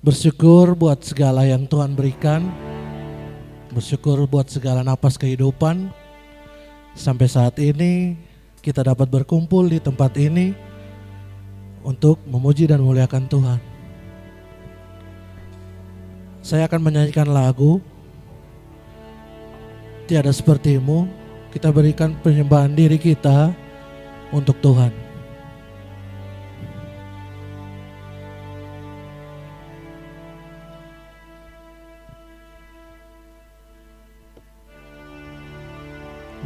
Bersyukur buat segala yang Tuhan berikan. Bersyukur buat segala napas kehidupan. Sampai saat ini kita dapat berkumpul di tempat ini untuk memuji dan memuliakan Tuhan. Saya akan menyanyikan lagu Tiada Sepertimu. Kita berikan penyembahan diri kita untuk Tuhan.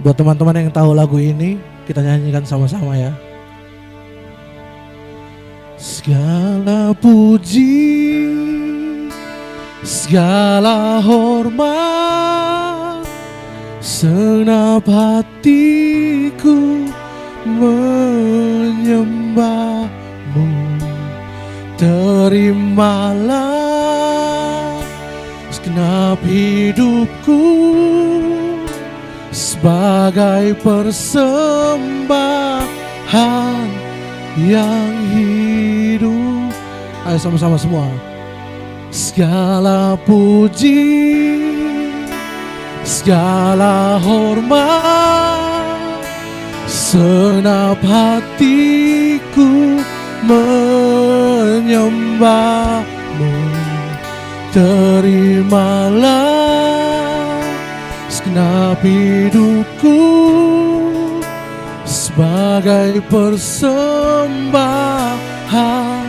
Buat teman-teman yang tahu lagu ini, kita nyanyikan sama-sama ya. Segala puji, segala hormat, senap hatiku menyembahmu. Terimalah segenap hidupku sebagai persembahan yang hidup. Ayo sama-sama semua. Segala puji, segala hormat, senap hatiku menyembahmu. Terimalah segenap hidupku sebagai persembahan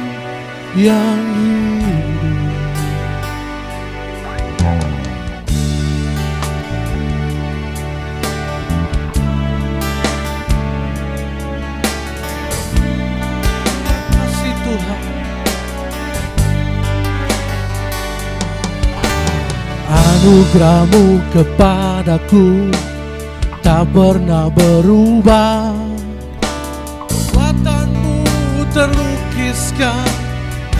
yang hidup. Kasih Tuhan. Anugerah-Mu kepadaku tak pernah berubah. Kekuatan-Mu terlukiskan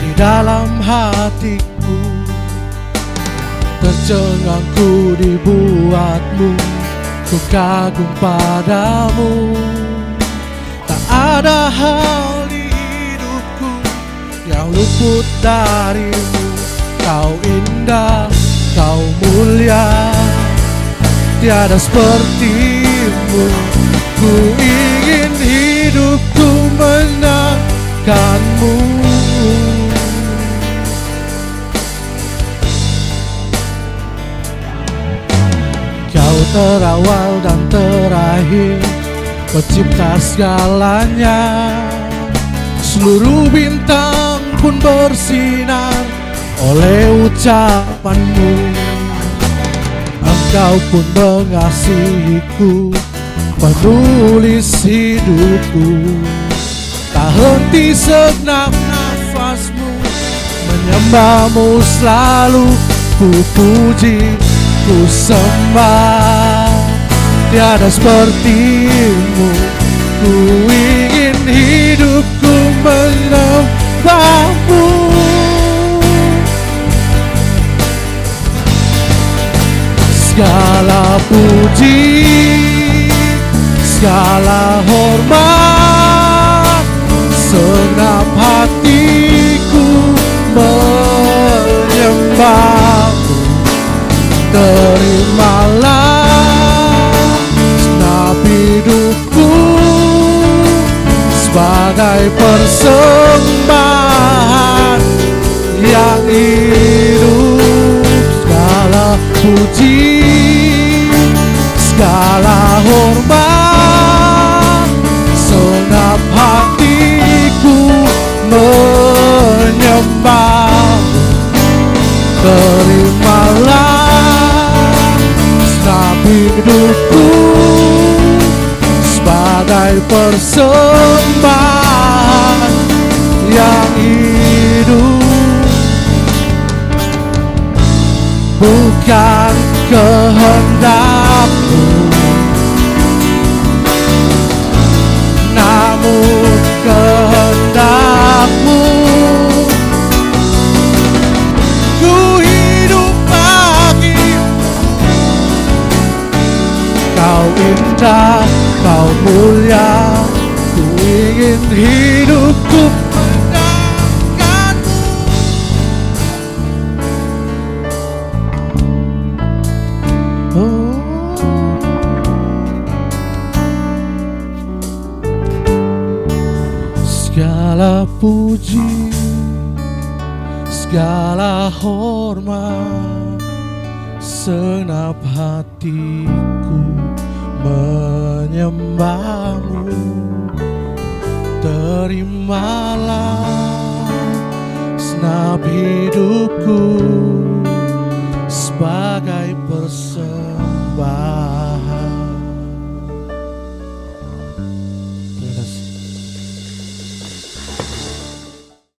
di dalam hatiku. Tercengangku dibuat-Mu, ku kagum padamu. Tak ada hal di hidupku yang luput dari-Mu. Kau indah, Kau mulia, tiada seperti-Mu. Ku ingin hidupku menangkan-Mu. Kau terawal dan terakhir, pencipta segalanya. Seluruh bintang pun bersinar oleh ucapan-Mu. Engkau pun mengasihiku, penulis hidupku. Tak henti segenap nafas-Mu, menyembah-Mu selalu. Ku puji, ku sembah, tiada seperti-Mu. Ku ingin hidupku menyembah-Mu. Segala puji, segala hormat, senap hatiku menyembah-Mu. Terimalah segenap hidupku sebagai persembahan yang hidup. Segala puji, segala hormat, senap hatiku menyembah-Mu. Terimalah segenap hidupku sebagai persembahan yang hidup. Bukan kehendak-Mu, namun kehendak-Mu. Ku hidup bagi-Mu. Kau indah, Kau mulia, ku ingin hidupku menangkan-Mu. Segala puji, segala hormat, senap hatiku menyembahmu. Terimalah senap hidupku sebagai